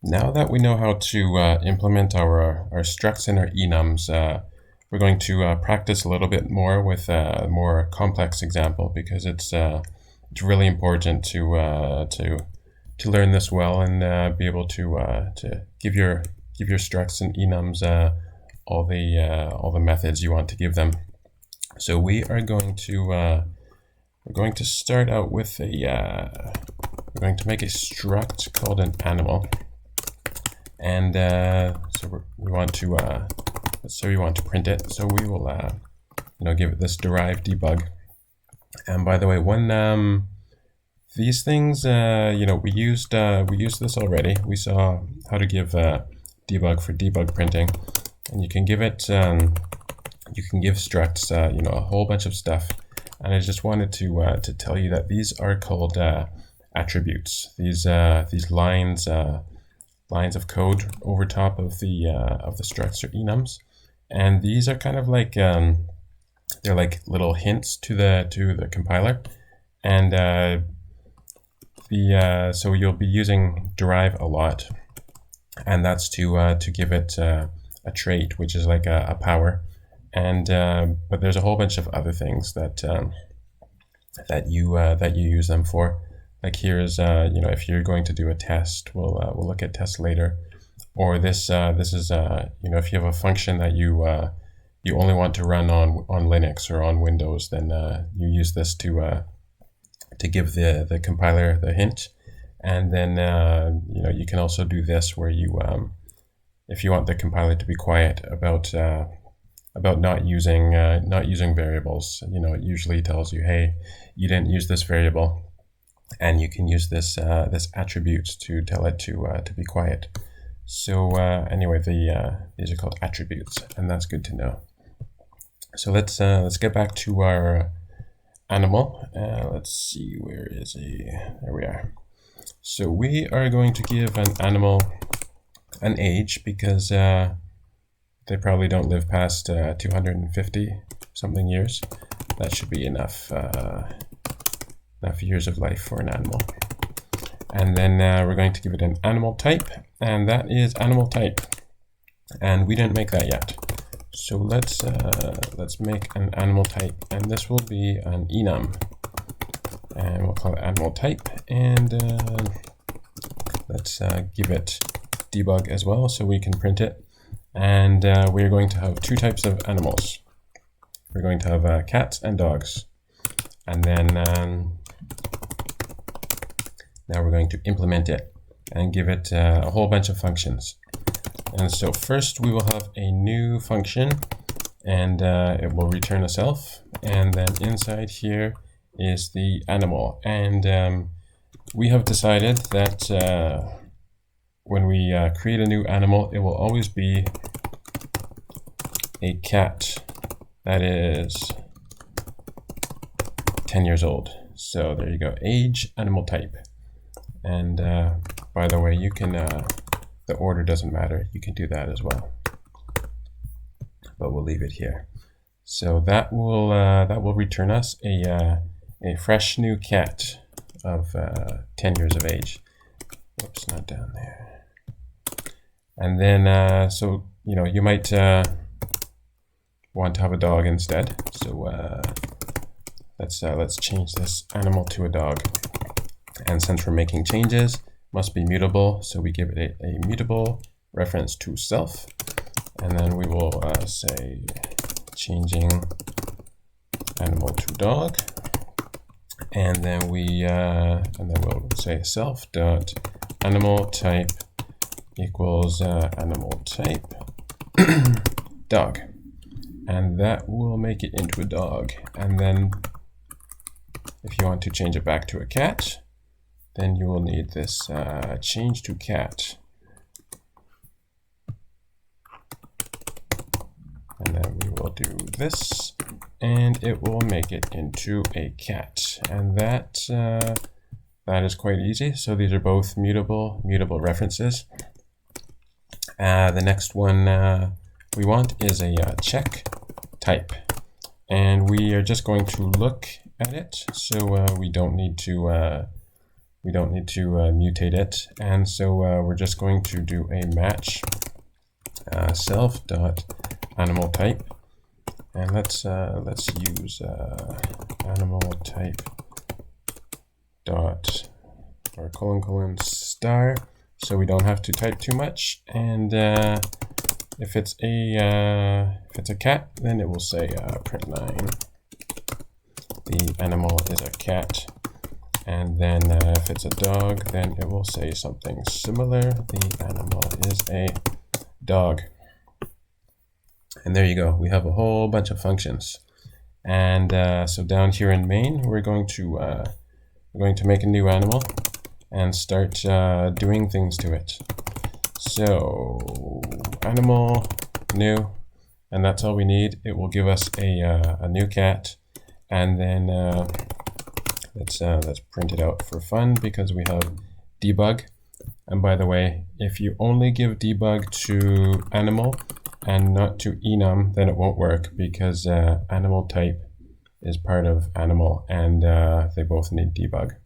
Now that we know how to implement our structs and our enums, we're going to practice a little bit more with a more complex example because it's really important to learn this well and be able to give your structs and enums all the methods you want to give them. So we're going to start out with we're going to make a struct called an animal. And so we want to print it. So we will give it this derive debug. And by the way, when these things we used this already. We saw how to give debug for debug printing, and you can give it you can give structs a whole bunch of stuff. And I just wanted to tell you that these are called attributes. These lines of code over top of the structs or enums, and these are kind of like they're like little hints to the compiler, and so you'll be using derive a lot, and that's to give it a trait, which is like a power, and but there's a whole bunch of other things that you use them for. Like here's if you're going to do a test, we'll look at tests later. Or this is if you have a function that you only want to run on Linux or on Windows, then you use this to give the compiler the hint. And then you can also do this where you if you want the compiler to be quiet about not using variables, it usually tells you, hey, you didn't use this variable. And you can use this attribute to tell it to be quiet. So anyway, these are called attributes, and that's good to know. So let's get back to our animal. Let's see, where is he? There we are. So we are going to give an animal an age because they probably don't live past 250 something years. That should be enough years of life for an animal. And then we're going to give it an animal type, and that is animal type. And we didn't make that yet. So let's make an animal type, and this will be an enum. And we'll call it animal type, and let's give it debug as well so we can print it. And we're going to have two types of animals. We're going to have cats and dogs. And then now we're going to implement it and give it a whole bunch of functions. And so first we will have a new function, and it will return a self. And then inside here is the animal. And we have decided that when we create a new animal, it will always be a cat that is 10 years old. So there you go, age, animal type. And by the way, you can, the order doesn't matter. You can do that as well, but we'll leave it here. So that will return us a fresh new cat of 10 years of age. Whoops, not down there. And then, so, you might want to have a dog instead. So let's change this animal to a dog. And since we're making changes, must be mutable, so we give it a mutable reference to self, and then we will say changing animal to dog, and then we'll say self dot animal type equals animal type dog, and that will make it into a dog. And then if you want to change it back to a cat, then you will need this change to cat. And then we will do this, and it will make it into a cat. And that is quite easy. So these are both mutable references. The next one we want is a check type. And we are just going to look at it. So we don't need to We don't need to mutate it. And so we're just going to do a match self.animal type. And let's use animal type dot or colon star, so we don't have to type too much. And if it's a cat, then it will say print9. The animal is a cat. And then if it's a dog, then it will say something similar. The animal is a dog. And there you go. We have a whole bunch of functions. And so down here in main, we're going to make a new animal and start doing things to it. So animal new, and that's all we need. It will give us a new cat, and then let's print it out for fun because we have debug. And by the way, if you only give debug to animal and not to enum, then it won't work because animal type is part of animal, and they both need debug.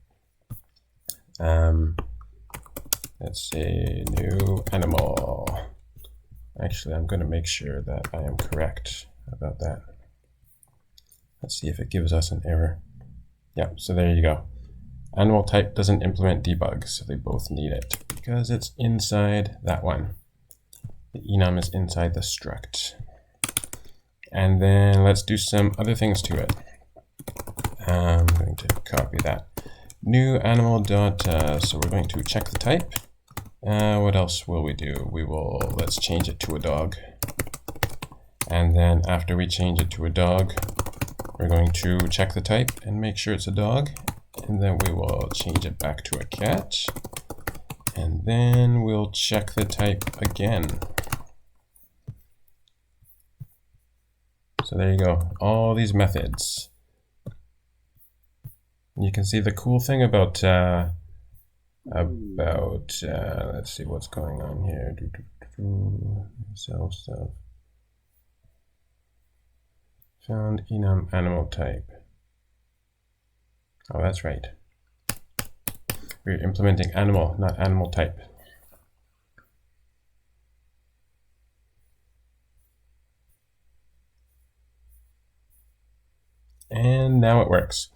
Let's say new animal. Actually, I'm going to make sure that I am correct about that. Let's see if it gives us an error. Yeah, so there you go. Animal type doesn't implement debug, so they both need it because it's inside that one. The enum is inside the struct. And then let's do some other things to it. I'm going to copy that. New animal dot, so we're going to check the type. What else will we do? Let's change it to a dog. And then after we change it to a dog, we're going to check the type and make sure it's a dog. And then we will change it back to a cat. And then we'll check the type again. So there you go, all these methods. You can see the cool thing about let's see what's going on here. Self found enum animal type. Oh, that's right. We're implementing animal, not animal type. And now it works.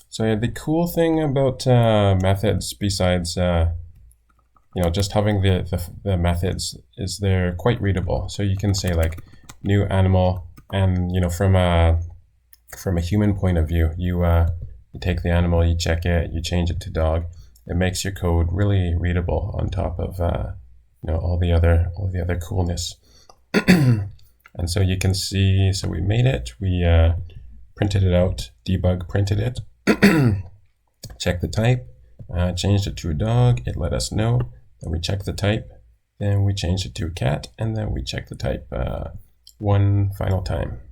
So yeah, the cool thing about methods, besides just having the methods, is they're quite readable. So you can say like new animal, and from a human point of view, you take the animal, you check it, you change it to dog. It makes your code really readable on top of all the other coolness. And so you can see, so we made it, we printed it out, debug printed it, check the type, changed it to a dog, it let us know, then we check the type, then we changed it to a cat, and then we check the type one final time.